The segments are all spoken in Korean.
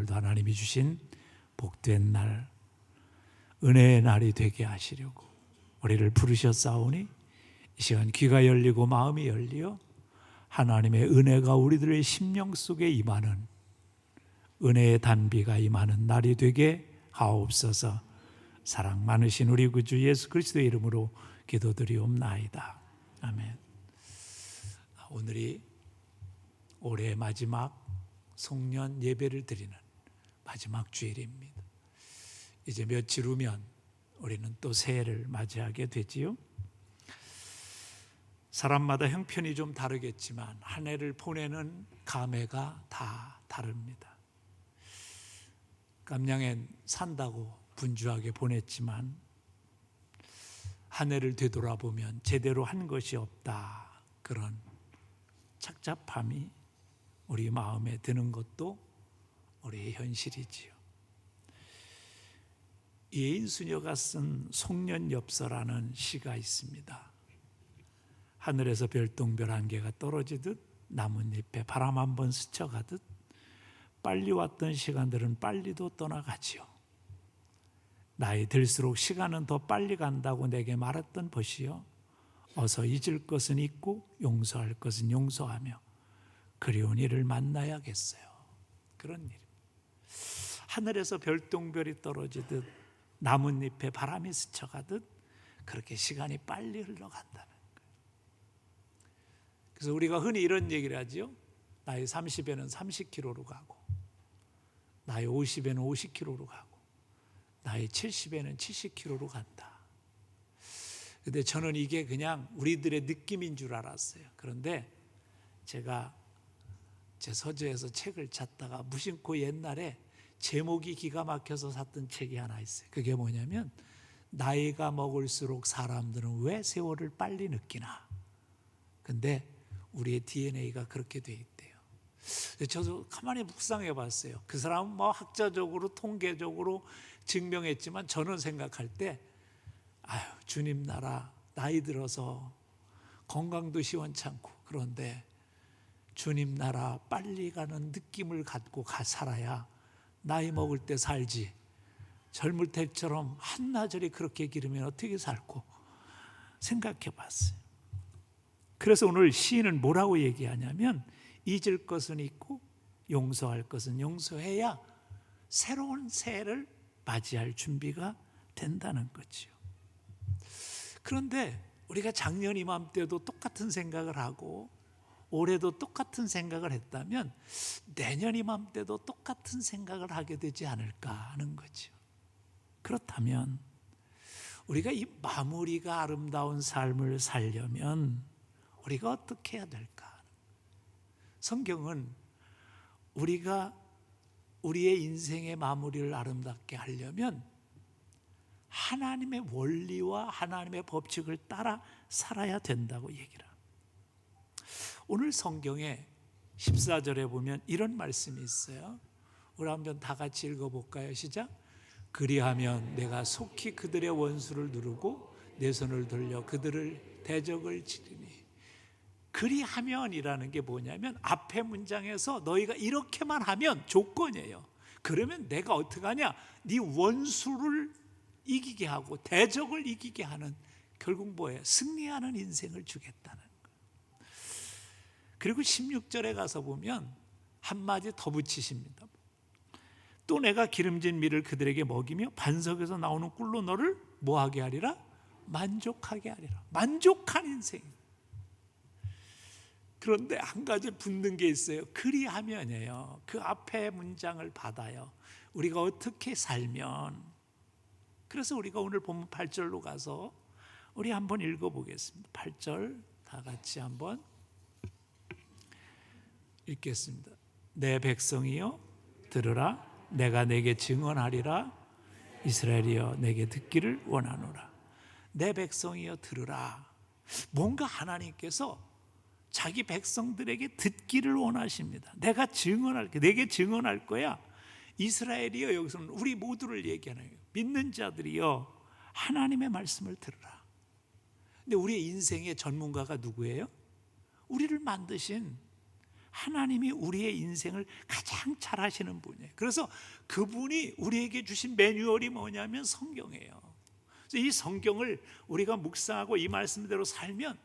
오늘도 하나님이 주신 복된 날, 은혜의 날이 되게 하시려고 우리를 부르셨사오니 이 시간 귀가 열리고 마음이 열리어 하나님의 은혜가 우리들의 심령 속에 임하는, 은혜의 단비가 임하는 날이 되게 하옵소서. 사랑 많으신 우리 구주 예수 그리스도의 이름으로 기도드리옵나이다. 아멘. 오늘이 올해의 마지막 송년 예배를 드리는 마지막 주일입니다. 이제 며칠 후면 우리는 또 새해를 맞이하게 되지요. 사람마다 형편이 좀 다르겠지만 한 해를 보내는 감회가 다 다릅니다. 깜냥엔 산다고 분주하게 보냈지만 한 해를 되돌아보면 제대로 한 것이 없다, 그런 착잡함이 우리 마음에 드는 것도 우리의 현실이지요. 예인수녀가 쓴 송년엽서라는 시가 있습니다. 하늘에서 별똥별 한 개가 떨어지듯 나뭇잎에 바람 한 번 스쳐가듯 빨리 왔던 시간들은 빨리도 떠나가지요. 나이 들수록 시간은 더 빨리 간다고 내게 말했던 벗이여, 어서 잊을 것은 잊고 용서할 것은 용서하며 그리운 이를 만나야겠어요. 그런 일입니다. 하늘에서 별똥별이 떨어지듯 나뭇잎에 바람이 스쳐가듯 그렇게 시간이 빨리 흘러간다는 거예요. 그래서 우리가 흔히 이런 얘기를 하죠. 나이 30에는 30km로 가고, 나이 50에는 50km로 가고, 나이 70에는 70km로 간다. 근데 저는 이게 그냥 우리들의 느낌인 줄 알았어요. 그런데 제가 제 서재에서 책을 찾다가 무심코 옛날에 제목이 기가 막혀서 샀던 책이 하나 있어요. 그게 뭐냐면 나이가 먹을수록 사람들은 왜 세월을 빨리 느끼나. 근데 우리의 DNA가 그렇게 돼 있대요. 저도 가만히 묵상해 봤어요. 그 사람은 뭐 학자적으로 통계적으로 증명했지만 저는 생각할 때 주님 나라 나이 들어서 건강도 시원찮고 그런데 주님 나라 빨리 가는 느낌을 갖고 살아야 나이 먹을 때 살지, 젊을 때처럼 한나절이 그렇게 기르면 어떻게 살고, 생각해 봤어요. 그래서 오늘 시인은 뭐라고 얘기하냐면 잊을 것은 잊고 용서할 것은 용서해야 새로운 새해를 맞이할 준비가 된다는 거죠. 그런데 우리가 작년 이맘때도 똑같은 생각을 하고 올해도 똑같은 생각을 했다면 내년 이맘때도 똑같은 생각을 하게 되지 않을까 하는 거죠. 그렇다면 우리가 이 마무리가 아름다운 삶을 살려면 우리가 어떻게 해야 될까? 성경은 우리가 우리의 인생의 마무리를 아름답게 하려면 하나님의 원리와 하나님의 법칙을 따라 살아야 된다고 얘기를 합니다. 오늘 성경에 14절에 보면 이런 말씀이 있어요. 우리 한번 다 같이 읽어볼까요? 시작. 그리하면 내가 속히 그들의 원수를 누르고 내 손을 돌려 그들을 대적을 치리니. 그리하면이라는 게 뭐냐면 앞에 문장에서 너희가 이렇게만 하면 조건이에요. 그러면 내가 어떻게 하냐? 네 원수를 이기게 하고 대적을 이기게 하는, 결국 뭐예요? 승리하는 인생을 주겠다는 거예요. 그리고 16절에 가서 보면 한마디 더 붙이십니다. 또 내가 기름진 밀을 그들에게 먹이며 반석에서 나오는 꿀로 너를 뭐하게 하리라? 만족하게 하리라. 만족한 인생. 그런데 한 가지 붙는 게 있어요. 그리하면이에요. 그 앞에 문장을 받아요. 우리가 어떻게 살면. 그래서 우리가 오늘 본문 8절로 가서 우리 한번 읽어보겠습니다. 8절 다 같이 한번 읽겠습니다. 내 백성이여 들으라. 내가 내게 증언하리라. 이스라엘이여 내게 듣기를 원하노라. 내 백성이여 들으라. 뭔가 하나님께서 자기 백성들에게 듣기를 원하십니다. 내가 증언할게. 내게 증언할 거야. 이스라엘이여, 여기서는 우리 모두를 얘기하는 거예요. 믿는 자들이여 하나님의 말씀을 들으라. 근데 우리의 인생의 전문가가 누구예요? 우리를 만드신 하나님이 우리의 인생을 가장 잘 하시는 분이에요. 그래서 그분이 우리에게 주신 매뉴얼이 뭐냐면 성경이에요. 그래서 이 성경을 우리가 묵상하고 이 말씀대로 살면,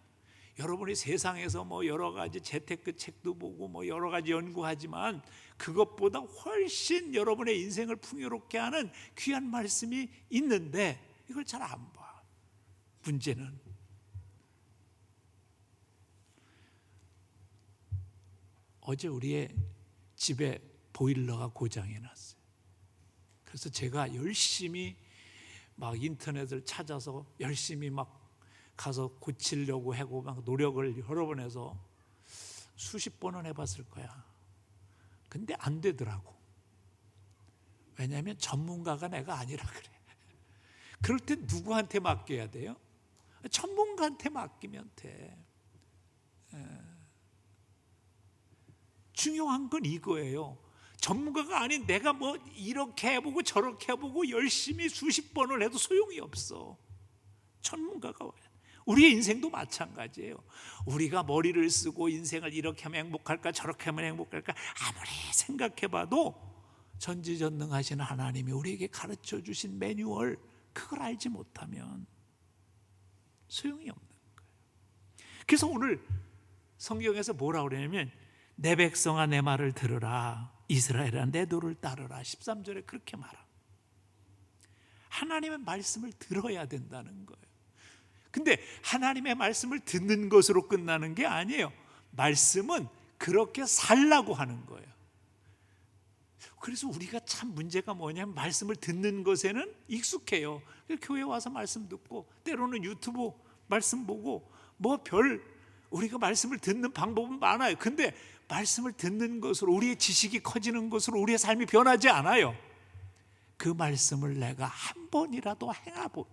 여러분이 세상에서 뭐 여러 가지 재테크 책도 보고 뭐 여러 가지 연구하지만 그것보다 훨씬 여러분의 인생을 풍요롭게 하는 귀한 말씀이 있는데 이걸 잘 안 봐. 문제는 어제 우리의 집에 보일러가 고장이 났어요. 그래서 제가 열심히 막 인터넷을 찾아서 열심히 막 가서 고치려고 하고 막 노력을 여러 번 해서 수십 번은 해봤을 거야. 근데 안 되더라고. 왜냐하면 전문가가 내가 아니라 그래. 그럴 때 누구한테 맡겨야 돼요? 전문가한테 맡기면 돼. 중요한 건 이거예요. 전문가가 아닌 내가 뭐 이렇게 해보고 저렇게 해보고 열심히 수십 번을 해도 소용이 없어. 전문가가 와야 돼. 우리의 인생도 마찬가지예요. 우리가 머리를 쓰고 인생을 이렇게 하면 행복할까 저렇게 하면 행복할까 아무리 생각해봐도 전지전능하신 하나님이 우리에게 가르쳐 주신 매뉴얼, 그걸 알지 못하면 소용이 없는 거예요. 그래서 오늘 성경에서 뭐라고 그러냐면, 내 백성아 내 말을 들으라, 이스라엘아 내 도를 따르라. 13절에 그렇게 말합니다. 하나님의 말씀을 들어야 된다는 거예요. 근데 하나님의 말씀을 듣는 것으로 끝나는 게 아니에요. 말씀은 그렇게 살라고 하는 거예요. 그래서 우리가 참 문제가 뭐냐면, 말씀을 듣는 것에는 익숙해요. 교회 와서 말씀 듣고 때로는 유튜브 말씀 보고 뭐 우리가 말씀을 듣는 방법은 많아요. 근데 말씀을 듣는 것으로 우리의 지식이 커지는 것으로 우리의 삶이 변하지 않아요. 그 말씀을 내가 한 번이라도 행하고,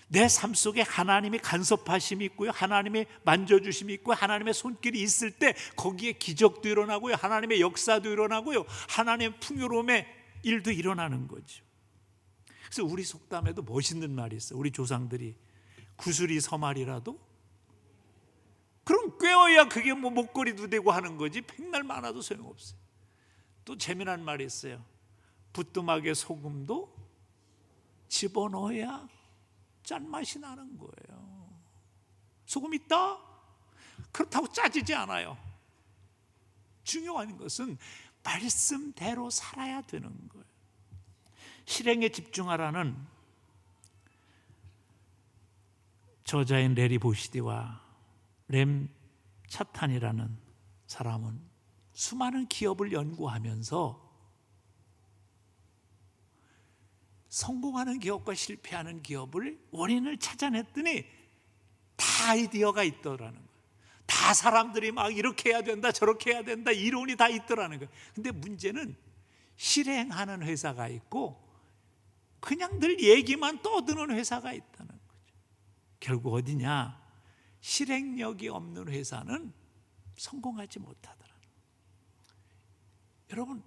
내 삶 속에 하나님의 간섭하심이 있고요, 하나님의 만져주심이 있고 하나님의 손길이 있을 때 거기에 기적도 일어나고요, 하나님의 역사도 일어나고요, 하나님의 풍요로움의 일도 일어나는 거죠. 그래서 우리 속담에도 멋있는 말이 있어요. 우리 조상들이 구슬이 서말이라도, 그럼 꿰어야 그게 뭐 목걸이도 되고 하는 거지, 백날 많아도 소용없어요. 또 재미난 말이 있어요. 부뚜막에 소금도 집어넣어야 짠맛이 나는 거예요. 소금 있다? 그렇다고 짜지지 않아요. 중요한 것은 말씀대로 살아야 되는 거예요. 실행에 집중하라는 저자인 레리 보시디와 램 차탄이라는 사람은 수많은 기업을 연구하면서 성공하는 기업과 실패하는 기업을 원인을 찾아냈더니 다 아이디어가 있더라는 거예요. 다 사람들이 막 이렇게 해야 된다 저렇게 해야 된다 이론이 다 있더라는 거예요. 근데 문제는 실행하는 회사가 있고 그냥 늘 얘기만 떠드는 회사가 있다는 거죠. 결국 어디냐? 실행력이 없는 회사는 성공하지 못하더라는 거예요. 여러분,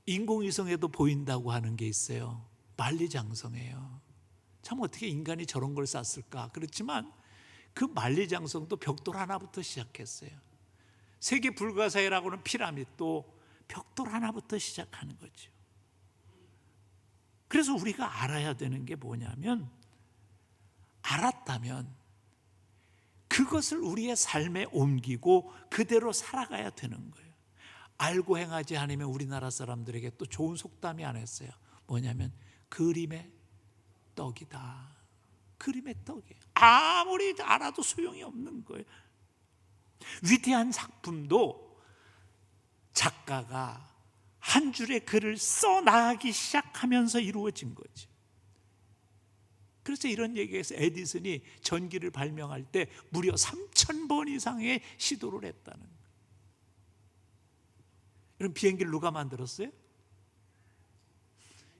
인공위성에도 보인다고 하는 게 있어요. 만리장성이에요. 참 어떻게 인간이 저런 걸 쌌을까? 그렇지만 그 만리장성도 벽돌 하나부터 시작했어요. 세계 불가사의라고 하는 피라밋도 벽돌 하나부터 시작하는 거죠. 그래서 우리가 알아야 되는 게 뭐냐면, 알았다면 그것을 우리의 삶에 옮기고 그대로 살아가야 되는 거예요. 알고 행하지 않으면 우리나라 사람들에게 또 좋은 속담이 하나 있어요. 뭐냐면 그림의 떡이다. 그림의 떡이에요. 아무리 알아도 소용이 없는 거예요. 위대한 작품도 작가가 한 줄의 글을 써나가기 시작하면서 이루어진 거죠. 그래서 이런 얘기에서 에디슨이 전기를 발명할 때 무려 3,000번 이상의 시도를 했다는 거예요. 이런 비행기를 누가 만들었어요?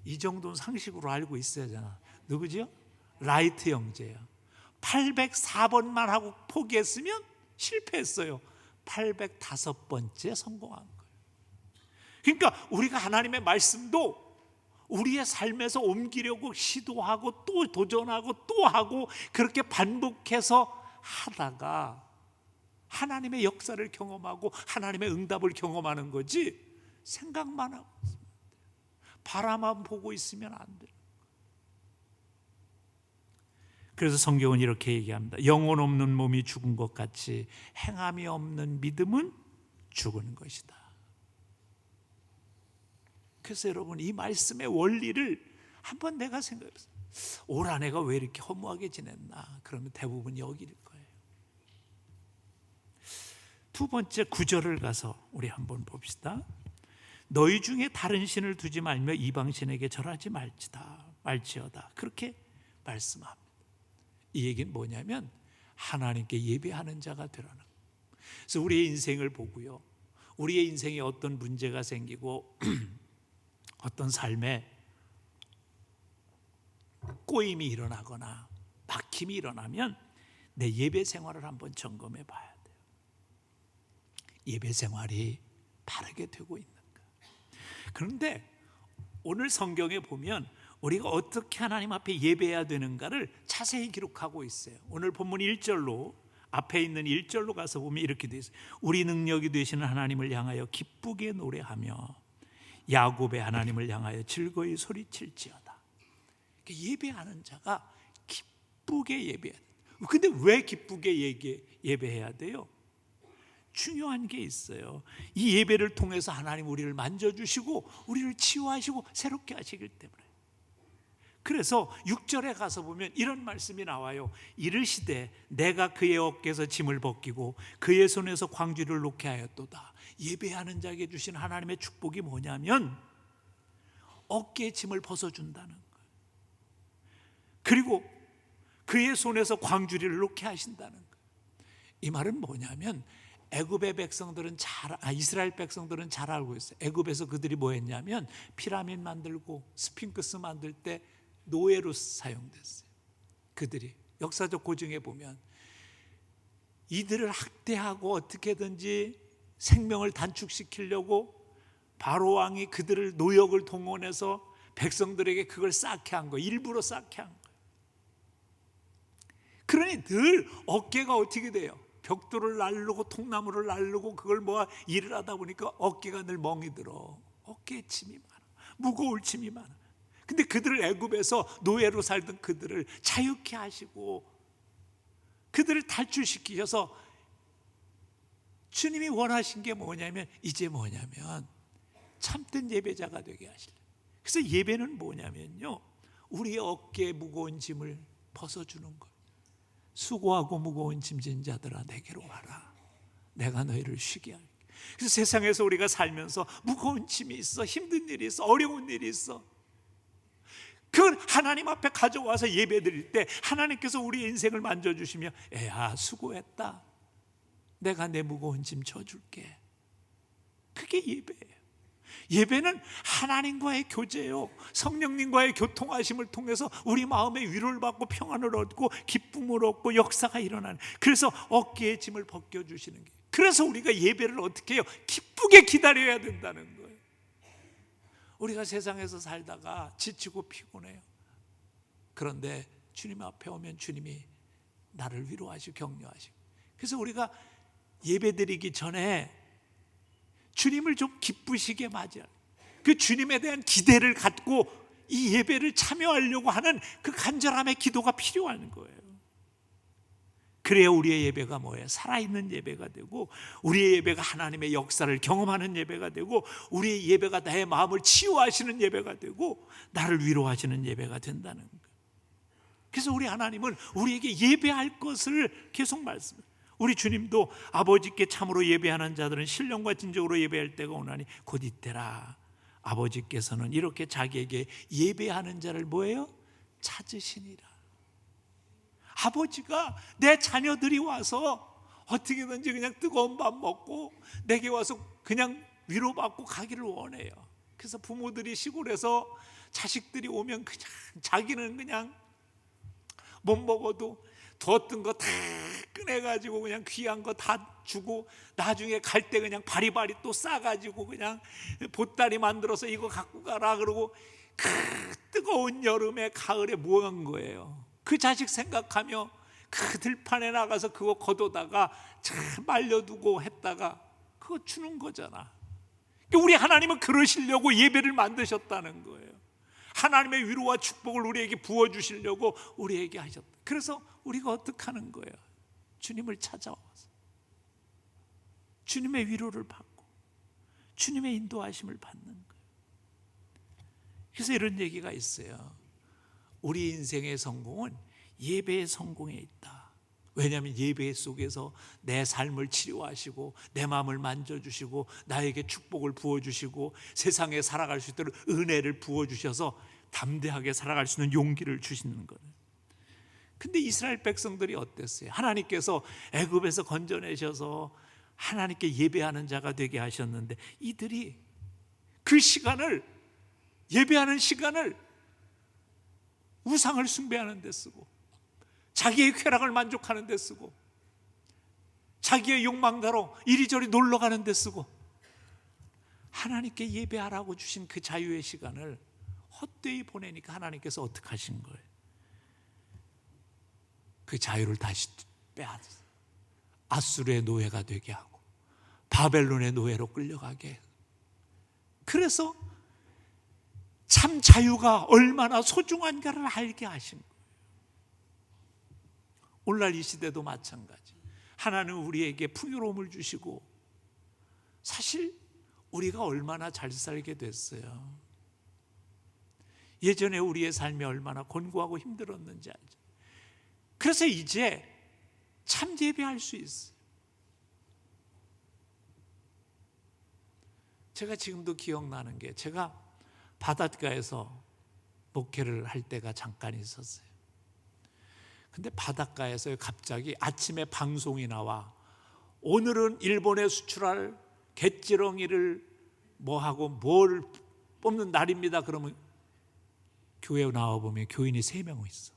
이 정도는 상식으로 알고 있어야 하잖아. 누구지요? 라이트 형제예요. 804번만 하고 포기했으면 실패했어요. 805번째 성공한 거예요. 그러니까 우리가 하나님의 말씀도 우리의 삶에서 옮기려고 시도하고 또 도전하고 또 하고 그렇게 반복해서 하다가 하나님의 역사를 경험하고 하나님의 응답을 경험하는 거지, 생각만 하고 바라만 보고 있으면 안 돼요. 그래서 성경은 이렇게 얘기합니다. 영혼 없는 몸이 죽은 것 같이 행함이 없는 믿음은 죽은 것이다. 그래서 여러분, 이 말씀의 원리를 한번 내가 생각해봤어요. 올 한 해가 왜 이렇게 허무하게 지냈나? 그러면 대부분 여기일 거예요. 두 번째, 9절을 가서 우리 한번 봅시다. 너희 중에 다른 신을 두지 말며 이방신에게 절하지 말지어다. 그렇게 말씀합니다. 이 얘기는 뭐냐면 하나님께 예배하는 자가 되라는 거예요. 그래서 우리의 인생을 보고요, 우리의 인생에 어떤 문제가 생기고 어떤 삶에 꼬임이 일어나거나 막힘이 일어나면 내 예배 생활을 한번 점검해 봐야 돼요. 예배 생활이 바르게 되고 있는가? 그런데 오늘 성경에 보면 우리가 어떻게 하나님 앞에 예배해야 되는가를 자세히 기록하고 있어요. 오늘 본문 1절로, 앞에 있는 1절로 가서 보면 이렇게 되어 있어요. 우리 능력이 되시는 하나님을 향하여 기쁘게 노래하며 야곱의 하나님을 향하여 즐거이 소리칠지어다. 예배하는 자가 기쁘게 예배해야 돼요. 근데 왜 기쁘게 예배해야 돼요? 중요한 게 있어요. 이 예배를 통해서 하나님 우리를 만져주시고 우리를 치유하시고 새롭게 하시기 때문에. 그래서 6절에 가서 보면 이런 말씀이 나와요. 이르시되 내가 그의 어깨에서 짐을 벗기고 그의 손에서 광주를 놓게 하였도다. 예배하는 자에게 주신 하나님의 축복이 뭐냐면 어깨의 짐을 벗어준다는 거예요. 그리고 그의 손에서 광주리를 놓게 하신다는 거예요. 이 말은 뭐냐면 애굽의 백성들은 이스라엘 백성들은 잘 알고 있어요. 애굽에서 그들이 뭐 했냐면 피라미드 만들고 스핑크스 만들 때 노예로 사용됐어요. 그들이 역사적 고증에 보면 이들을 학대하고 어떻게든지 생명을 단축시키려고 바로 왕이 그들을 노역을 동원해서 백성들에게 그걸 쌓게 한 거예요. 일부러 쌓게 한 거예요. 그러니 늘 어깨가 어떻게 돼요? 벽돌을 날르고 통나무를 날르고 그걸 모아 일을 하다 보니까 어깨가 늘 멍이 들어. 어깨에 짐이 많아. 무거울 짐이 많아. 근데 그들을 애굽에서 노예로 살던 그들을 자유케 하시고 그들을 탈출시키셔서 주님이 원하신 게 뭐냐면 이제 뭐냐면 참된 예배자가 되게 하시려. 그래서 예배는 뭐냐면요, 우리의 어깨에 무거운 짐을 벗어주는 거예요. 수고하고 무거운 짐진 자들아 내게로 와라. 내가 너희를 쉬게 할게. 그래서 세상에서 우리가 살면서 무거운 짐이 있어, 힘든 일이 있어, 어려운 일이 있어. 그걸 하나님 앞에 가져와서 예배 드릴 때 하나님께서 우리의 인생을 만져주시며 애야 수고했다. 내가 내 무거운 짐 져줄게. 그게 예배예요. 예배는 하나님과의 교제요, 성령님과의 교통하심을 통해서 우리 마음에 위로를 받고 평안을 얻고 기쁨을 얻고 역사가 일어나는. 그래서 어깨의 짐을 벗겨주시는 게, 그래서 우리가 예배를 어떻게 해요? 기쁘게 기다려야 된다는 거예요. 우리가 세상에서 살다가 지치고 피곤해요. 그런데 주님 앞에 오면 주님이 나를 위로하시고 격려하시고. 그래서 우리가 예배드리기 전에 주님을 좀 기쁘시게 맞이할, 그 주님에 대한 기대를 갖고 이 예배를 참여하려고 하는 그 간절함의 기도가 필요한 거예요. 그래야 우리의 예배가 뭐예요? 살아있는 예배가 되고, 우리의 예배가 하나님의 역사를 경험하는 예배가 되고, 우리의 예배가 나의 마음을 치유하시는 예배가 되고, 나를 위로하시는 예배가 된다는 거예요. 그래서 우리 하나님은 우리에게 예배할 것을 계속 말씀해요. 우리 주님도 아버지께 참으로 예배하는 자들은 신령과 진정으로 예배할 때가 오나니 곧 이때라. 아버지께서는 이렇게 자기에게 예배하는 자를 뭐예요? 찾으시니라. 아버지가 내 자녀들이 와서 어떻게든지 그냥 뜨거운 밥 먹고 내게 와서 그냥 위로받고 가기를 원해요. 그래서 부모들이 시골에서 자식들이 오면 그냥 자기는 그냥 못 먹어도 뒀던 거 다 꺼내가지고 그냥 귀한 거 다 주고, 나중에 갈 때 그냥 바리바리 또 싸가지고 그냥 보따리 만들어서 이거 갖고 가라 그러고, 그 뜨거운 여름에 가을에 뭐 한 거예요? 그 자식 생각하며 그 들판에 나가서 그거 걷어다가 참 말려두고 했다가 그거 주는 거잖아. 우리 하나님은 그러시려고 예배를 만드셨다는 거예요. 하나님의 위로와 축복을 우리에게 부어주시려고 우리에게 하셨다. 그래서 우리가 어떻게 하는 거예요? 주님을 찾아와서 주님의 위로를 받고 주님의 인도하심을 받는 거예요. 그래서 이런 얘기가 있어요. 우리 인생의 성공은 예배의 성공에 있다. 왜냐하면 예배 속에서 내 삶을 치료하시고 내 마음을 만져주시고 나에게 축복을 부어주시고 세상에 살아갈 수 있도록 은혜를 부어주셔서 담대하게 살아갈 수 있는 용기를 주시는 거예요. 근데 이스라엘 백성들이 어땠어요? 하나님께서 애굽에서 건져내셔서 하나님께 예배하는 자가 되게 하셨는데 이들이 그 시간을, 예배하는 시간을 우상을 숭배하는 데 쓰고 자기의 쾌락을 만족하는 데 쓰고 자기의 욕망대로 이리저리 놀러 가는 데 쓰고 하나님께 예배하라고 주신 그 자유의 시간을 헛되이 보내니까 하나님께서 어떻게 하신 거예요? 그 자유를 다시 빼앗았어요. 아수르의 노예가 되게 하고 바벨론의 노예로 끌려가게 해요. 그래서 참 자유가 얼마나 소중한가를 알게 하신 거예요. 오늘날 이 시대도 마찬가지. 하나님은 우리에게 풍요로움을 주시고 사실 우리가 얼마나 잘 살게 됐어요. 예전에 우리의 삶이 얼마나 곤고하고 힘들었는지 알죠. 그래서 이제 참 예배할 수 있어요. 제가 지금도 기억나는 게 제가 바닷가에서 목회를 할 때가 잠깐 있었어요. 근데 바닷가에서 갑자기 아침에 방송이 나와 오늘은 일본에 수출할 갯지렁이를 뭐하고 뭘 뽑는 날입니다. 그러면 교회에 나와보면 교인이 3명 있어.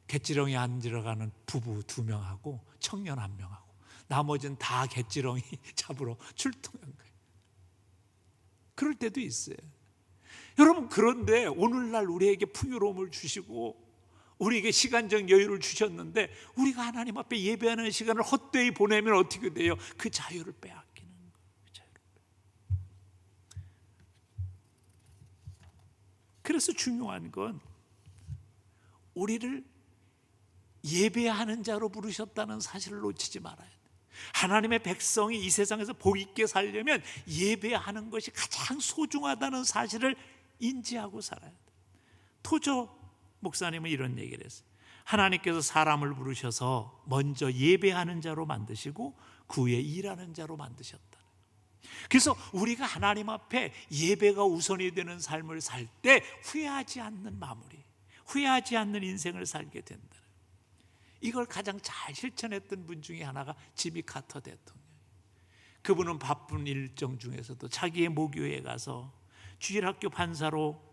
갯지렁이 안 들어가는 부부 2명하고 청년 1명하고 나머지는 다 갯지렁이 잡으러 출동한 거예요. 그럴 때도 있어요. 여러분, 그런데 오늘날 우리에게 풍요로움을 주시고 우리에게 시간적 여유를 주셨는데 우리가 하나님 앞에 예배하는 시간을 헛되이 보내면 어떻게 돼요? 그 자유를 빼앗기는 거예요. 그 자유를. 그래서 중요한 건 우리를 예배하는 자로 부르셨다는 사실을 놓치지 말아야 돼요. 하나님의 백성이 이 세상에서 복 있게 살려면 예배하는 것이 가장 소중하다는 사실을 인지하고 살아야 돼요. 토저 목사님은 이런 얘기를 했어요. 하나님께서 사람을 부르셔서 먼저 예배하는 자로 만드시고 그 후에 일하는 자로 만드셨다. 그래서 우리가 하나님 앞에 예배가 우선이 되는 삶을 살 때 후회하지 않는 마무리, 후회하지 않는 인생을 살게 된다. 이걸 가장 잘 실천했던 분 중에 하나가 지미 카터 대통령. 그분은 바쁜 일정 중에서도 자기의 모교에 가서 주일학교 판사로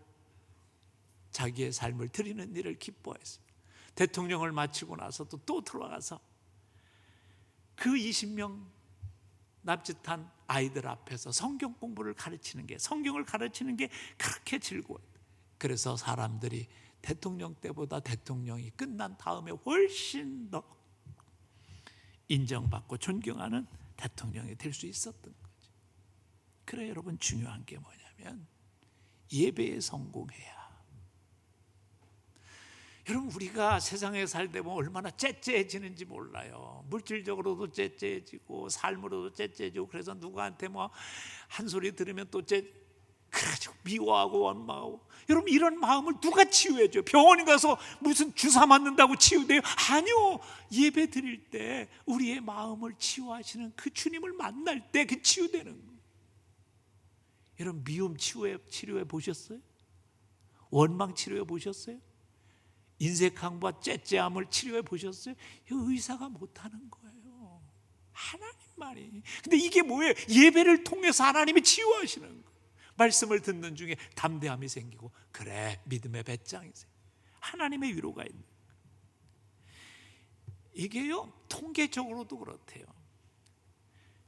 자기의 삶을 드리는 일을 기뻐했습니다. 대통령을 마치고 나서도 또 들어가서 그 20명 납짓한 아이들 앞에서 성경 공부를 가르치는 게, 성경을 가르치는 게 그렇게 즐거워요. 그래서 사람들이 대통령 때보다 대통령이 끝난 다음에 훨씬 더 인정받고 존경하는 대통령이 될 수 있었던 거죠. 그래 여러분, 중요한 게 뭐냐면 예배에 성공해야. 여러분, 우리가 세상에 살다 보면 얼마나 째째해지는지 몰라요. 물질적으로도 째째해지고 삶으로도 째째해지고 그래서 누구한테 뭐 한 소리 들으면 또 그래가지고 미워하고 원망하고. 여러분, 이런 마음을 누가 치유해줘요? 병원에 가서 무슨 주사 맞는다고 치유돼요? 아니요. 예배 드릴 때 우리의 마음을 치유하시는 그 주님을 만날 때 그 치유되는 거예요. 여러분, 미움 치료해 보셨어요? 원망 치료해 보셨어요? 인색함과 째째함을 치료해 보셨어요? 이거 의사가 못하는 거예요. 하나님만이. 근데 이게 뭐예요? 예배를 통해서 하나님이 치유하시는 거예요. 말씀을 듣는 중에 담대함이 생기고, 그래, 믿음의 배짱이 생기고 하나님의 위로가 있는 거예요. 이게요, 통계적으로도 그렇대요.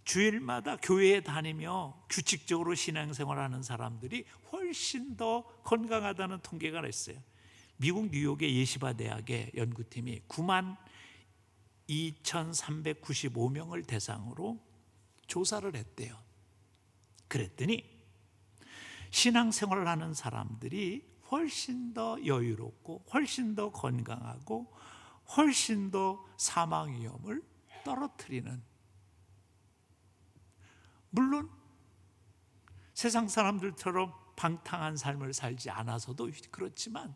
주일마다 교회에 다니며 규칙적으로 신앙생활하는 사람들이 훨씬 더 건강하다는 통계가 있어요. 미국 뉴욕의 예시바 대학의 연구팀이 92,395명을 대상으로 조사를 했대요. 그랬더니 신앙생활을 하는 사람들이 훨씬 더 여유롭고 훨씬 더 건강하고 훨씬 더 사망 위험을 떨어뜨리는, 물론 세상 사람들처럼 방탕한 삶을 살지 않아서도 그렇지만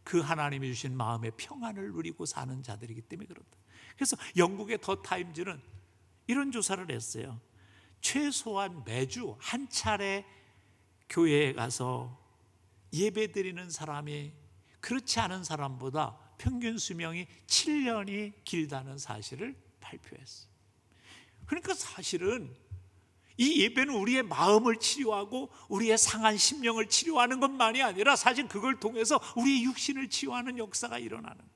그 하나님이 주신 마음의 평안을 누리고 사는 자들이기 때문에 그렇다. 그래서 영국의 더 타임즈는 이런 조사를 했어요. 최소한 매주 한 차례 교회에 가서 예배드리는 사람이 그렇지 않은 사람보다 평균 수명이 7년이 길다는 사실을 발표했어요. 그러니까 사실은 이 예배는 우리의 마음을 치료하고 우리의 상한 심령을 치료하는 것만이 아니라 사실 그걸 통해서 우리의 육신을 치유하는 역사가 일어나는 거예요.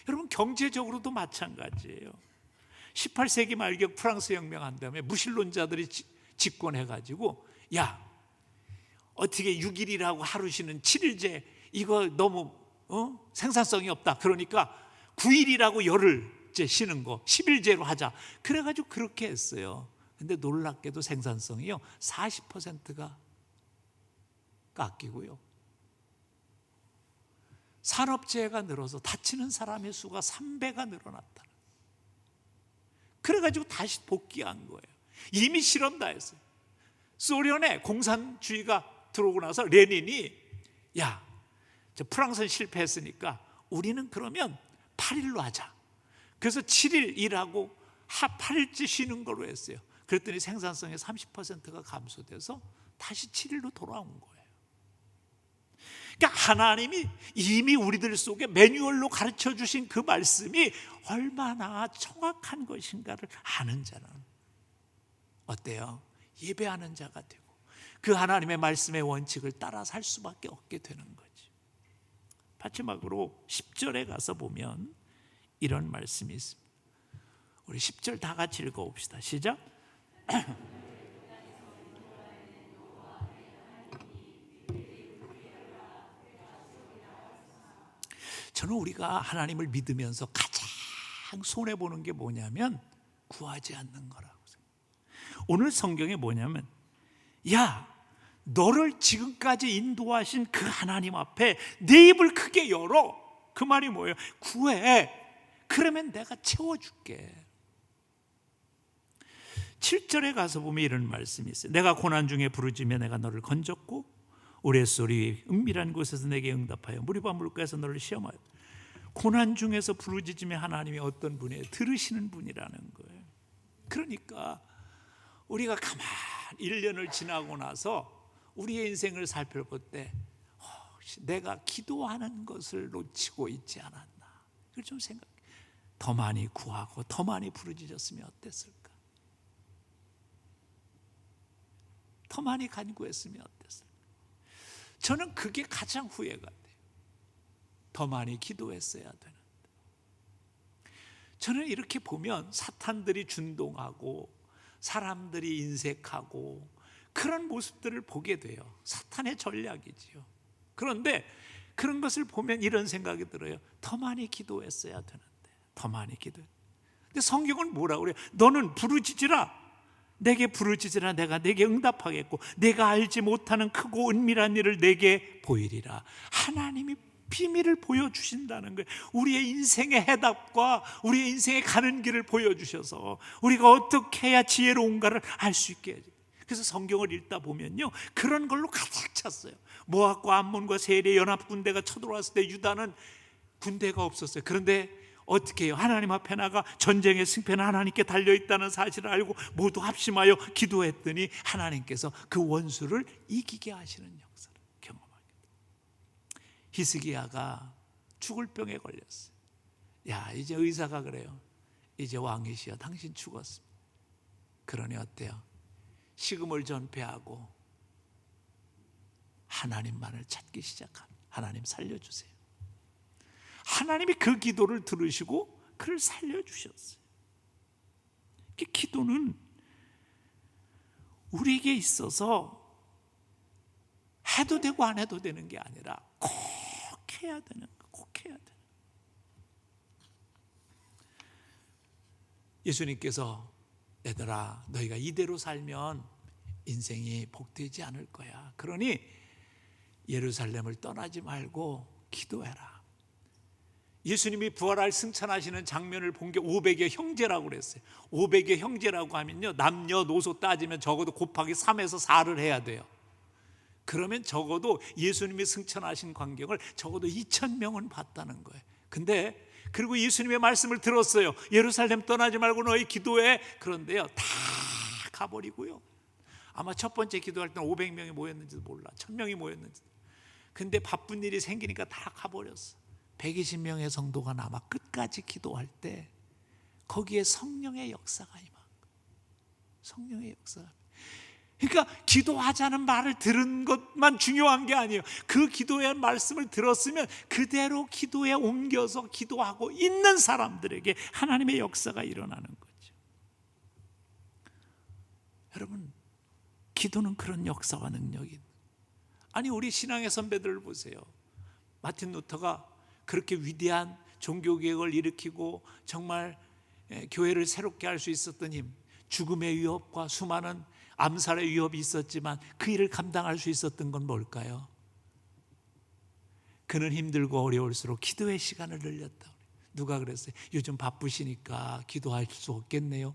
여러분, 경제적으로도 마찬가지예요. 18세기 말기 프랑스 혁명한 다음에 무신론자들이 집권해가지고, 야, 어떻게 6일이라고 하루 쉬는 7일제 이거 너무 생산성이 없다. 그러니까 9일이라고 열흘째 쉬는 거 10일제로 하자. 그래가지고 그렇게 했어요. 근데 놀랍게도 생산성이요 40%가 깎이고요, 산업재해가 늘어서 다치는 사람의 수가 3배가 늘어났다. 그래가지고 다시 복귀한 거예요. 이미 실험 다 했어요. 소련에 공산주의가 들어오고 나서 레닌이, 야, 저 프랑스는 실패했으니까 우리는 그러면 8일로 하자. 그래서 7일 일하고 8일째 쉬는 걸로 했어요. 그랬더니 생산성의 30%가 감소돼서 다시 7일로 돌아온 거예요. 그러니까 하나님이 이미 우리들 속에 매뉴얼로 가르쳐 주신 그 말씀이 얼마나 정확한 것인가를 아는 자는 어때요? 예배하는 자가 되고 그 하나님의 말씀의 원칙을 따라 살 수밖에 없게 되는 거지. 마지막으로 10절에 가서 보면 이런 말씀이 있습니다. 우리 10절 다 같이 읽어봅시다. 시작. 저는 우리가 하나님을 믿으면서 가장 손해보는 게 뭐냐면 구하지 않는 거라고 생각해요. 오늘 성경에 뭐냐면, 야, 너를 지금까지 인도하신 그 하나님 앞에 네 입을 크게 열어. 그 말이 뭐예요? 구해. 그러면 내가 채워줄게. 7절에 가서 보면 이런 말씀이 있어요. 내가 고난 중에 부르짖으며 내가 너를 건졌고 우레소리 은밀한 곳에서 내게 응답하여 무리바 물가에서 너를 시험하여. 고난 중에서 부르짖으며 하나님이 어떤 분이에요? 들으시는 분이라는 거예요. 그러니까 우리가 가만히 1년을 지나고 나서 우리의 인생을 살펴볼 때 내가 기도하는 것을 놓치고 있지 않았나, 그걸 좀 생각해. 더 많이 구하고 더 많이 부르짖었으면 어땠을까? 더 많이 간구했으면 어땠을까? 저는 그게 가장 후회가 돼요. 더 많이 기도했어야 되는데. 저는 이렇게 보면 사탄들이 준동하고 사람들이 인색하고 그런 모습들을 보게 돼요. 사탄의 전략이지요. 그런데 그런 것을 보면 이런 생각이 들어요. 더 많이 기도했어야 되는데. 더 많이 기도해. 근데 성경은 뭐라고 그래요? 너는 부르짖으라. 내게 부르짖으라. 내가 내게 응답하겠고 내가 알지 못하는 크고 은밀한 일을 내게 보이리라. 하나님이 비밀을 보여주신다는 거예요. 우리의 인생의 해답과 우리의 인생의 가는 길을 보여주셔서 우리가 어떻게 해야 지혜로운가를 알 수 있게 해요. 그래서 성경을 읽다 보면요, 그런 걸로 가득 찼어요. 모압과 암몬과 세일의 연합군대가 쳐들어왔을 때 유다는 군대가 없었어요. 그런데 어떻게 해요? 하나님 앞에 나가 전쟁의 승패는 하나님께 달려있다는 사실을 알고 모두 합심하여 기도했더니 하나님께서 그 원수를 이기게 하시는 역사를 경험하게 돼요. 히스기야가 죽을 병에 걸렸어요. 야, 이제 의사가 그래요. 이제 왕이시여 당신 죽었습니다. 그러니 어때요? 식음을 전폐하고 하나님만을 찾기 시작합니다. 하나님 살려주세요. 하나님이 그 기도를 들으시고 그를 살려주셨어요. 기도는 우리에게 있어서 해도 되고 안 해도 되는 게 아니라 꼭 해야 되는 거, 꼭 해야 돼. 예수님께서 얘들아 너희가 이대로 살면 인생이 복되지 않을 거야. 그러니 예루살렘을 떠나지 말고 기도해라. 예수님이 부활할 승천하시는 장면을 본 게 500의 형제라고 그랬어요. 500의 형제라고 하면요, 남녀노소 따지면 적어도 곱하기 3에서 4를 해야 돼요. 그러면 적어도 예수님이 승천하신 광경을 적어도 2,000명은 봤다는 거예요. 근데 그리고 예수님의 말씀을 들었어요. 예루살렘 떠나지 말고 너희 기도해. 그런데요, 다 가버리고요. 아마 첫 번째 기도할 때는 500명이 모였는지도 몰라, 1,000명이 모였는지. 근데 바쁜 일이 생기니까 다 가버렸어. 120명의 성도가 남아 끝까지 기도할 때 거기에 성령의 역사가 임한 거예요. 성령의 역사가. 그러니까 기도하자는 말을 들은 것만 중요한 게 아니에요. 그 기도의 말씀을 들었으면 그대로 기도에 옮겨서 기도하고 있는 사람들에게 하나님의 역사가 일어나는 거죠. 여러분, 기도는 그런 역사와 능력이. 아니, 우리 신앙의 선배들을 보세요. 마틴 루터가 그렇게 위대한 종교개혁을 일으키고 정말 교회를 새롭게 할 수 있었던 힘, 죽음의 위협과 수많은 암살의 위협이 있었지만 그 일을 감당할 수 있었던 건 뭘까요? 그는 힘들고 어려울수록 기도의 시간을 늘렸다. 누가 그랬어요? 요즘 바쁘시니까 기도할 수 없겠네요.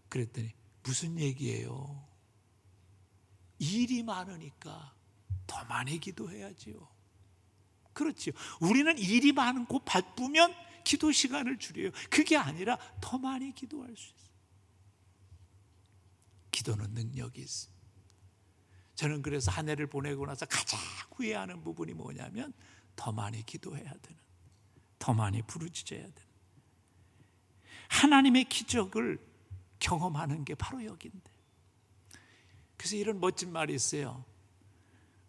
그랬더니 무슨 얘기예요? 일이 많으니까 더 많이 기도해야지요. 그렇죠. 우리는 일이 많고 바쁘면 기도 시간을 줄여요. 그게 아니라 더 많이 기도할 수 있어요. 기도는 능력이 있습니다. 저는 그래서 한 해를 보내고 나서 가장 후회하는 부분이 뭐냐면 더 많이 기도해야 되는, 더 많이 부르짖어야 되는, 하나님의 기적을 경험하는 게 바로 여기인데. 그래서 이런 멋진 말이 있어요.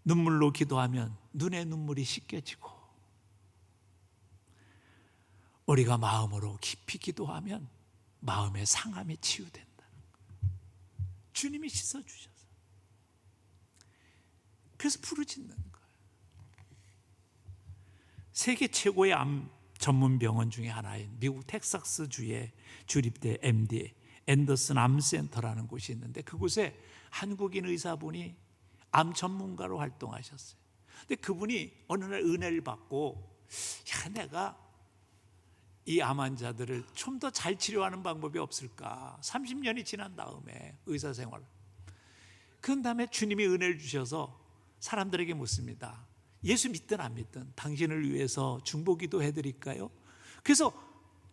눈물로 기도하면 눈에 눈물이 씻겨지고, 우리가 마음으로 깊이 기도하면 마음의 상함이 치유된다. 주님이 씻어주셔서. 그래서 부르짖는 거예요. 세계 최고의 암 전문 병원 중에 하나인 미국 텍사스주에 주립된 MD 앤더슨 암센터라는 곳이 있는데, 그곳에 한국인 의사분이 암 전문가로 활동하셨어요. 근데 그분이 어느 날 은혜를 받고, 내가 이 암 환자들을 좀 더 잘 치료하는 방법이 없을까? 30년이 지난 다음에 의사 생활. 그런 다음에 주님이 은혜를 주셔서 사람들에게 묻습니다. 예수 믿든 안 믿든 당신을 위해서 중보기도 해드릴까요? 그래서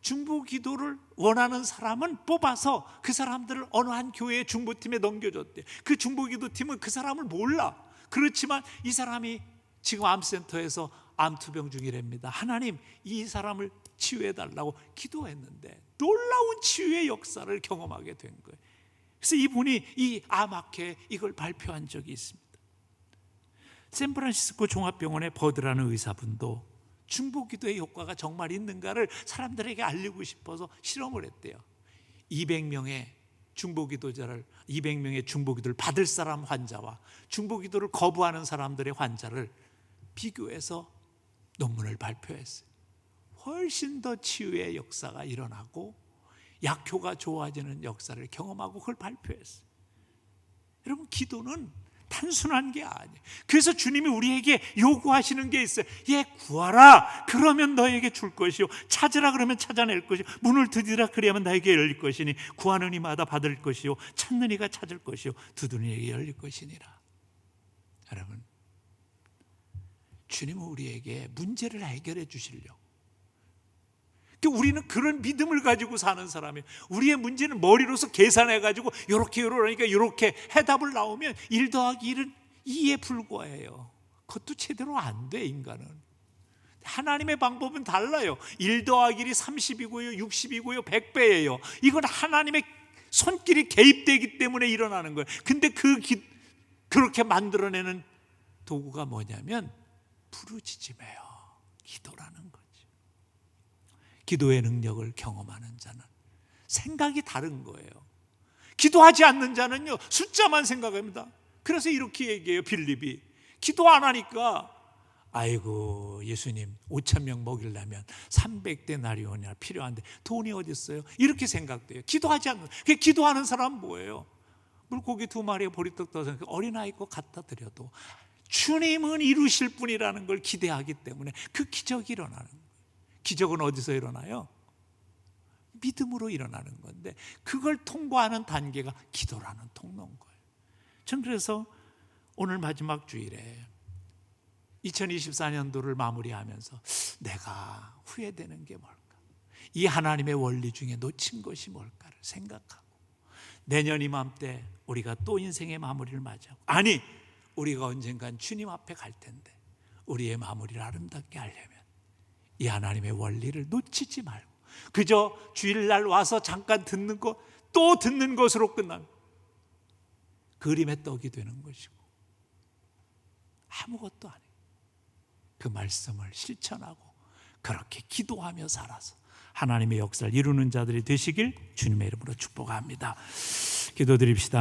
중보기도를 원하는 사람은 뽑아서 그 사람들을 어느 한 교회의 중보팀에 넘겨줬대. 그 중보기도팀은 그 사람을 몰라. 그렇지만 이 사람이 지금 암센터에서 암투병 중이랍니다. 하나님, 이 사람을 치유해달라고 기도했는데 놀라운 치유의 역사를 경험하게 된 거예요. 그래서 이분이 이 암학회 이걸 발표한 적이 있습니다. 샌프란시스코 종합병원의 버드라는 의사분도 중보기도의 효과가 정말 있는가를 사람들에게 알리고 싶어서 실험을 했대요. 200명의 중보기도를 받을 사람 환자와 중보기도를 거부하는 사람들의 환자를 비교해서 논문을 발표했어요. 훨씬 더 치유의 역사가 일어나고 약효가 좋아지는 역사를 경험하고 그걸 발표했어요. 여러분, 기도는 단순한 게 아니에요. 그래서 주님이 우리에게 요구하시는 게 있어요. 구하라 그러면 너에게 줄 것이요, 찾으라 그러면 찾아낼 것이요, 문을 두드리라 그리하면 나에게 열릴 것이니, 구하는 이마다 받을 것이요, 찾는 이가 찾을 것이요, 두드리는 이에게 열릴 것이니라. 여러분, 주님은 우리에게 문제를 해결해 주시려고. 우리는 그런 믿음을 가지고 사는 사람이에요. 우리의 문제는 머리로서 계산해가지고 이러니까 이렇게 해답을 나오면 1 더하기 1은 2에 불과해요. 그것도 제대로 안 돼, 인간은. 하나님의 방법은 달라요. 1 더하기 1이 30이고요 60이고요 100배예요 이건 하나님의 손길이 개입되기 때문에 일어나는 거예요. 근데 그렇게 만들어내는 도구가 뭐냐면 부르짖음이에요. 기도라는 거죠. 기도의 능력을 경험하는 자는 생각이 다른 거예요. 기도하지 않는 자는요, 숫자만 생각합니다. 그래서 이렇게 얘기해요. 빌립이 기도 안 하니까 아이고 예수님 5,000명 먹이려면 300데나리온이나 필요한데 돈이 어디 있어요? 이렇게 생각돼요. 기도하지 않는, 기도하는 사람은 뭐예요? 물고기 2마리에 보리떡 떠서 어린아이 거 갖다 드려도 주님은 이루실 분이라는 걸 기대하기 때문에 그 기적이 일어나는 거예요. 기적은 어디서 일어나요? 믿음으로 일어나는 건데 그걸 통과하는 단계가 기도라는 통로인 거예요. 전 그래서 오늘 마지막 주일에 2024년도를 마무리하면서 내가 후회되는 게 뭘까? 이 하나님의 원리 중에 놓친 것이 뭘까를 생각하고 내년 이맘때 우리가 또 인생의 마무리를 맞이하고, 아니 우리가 언젠간 주님 앞에 갈 텐데 우리의 마무리를 아름답게 하려면 이 하나님의 원리를 놓치지 말고 그저 주일날 와서 잠깐 듣는 것, 또 듣는 것으로 끝나면 그림의 떡이 되는 것이고 아무것도 아니에요. 그 말씀을 실천하고 그렇게 기도하며 살아서 하나님의 역사를 이루는 자들이 되시길 주님의 이름으로 축복합니다. 기도드립시다.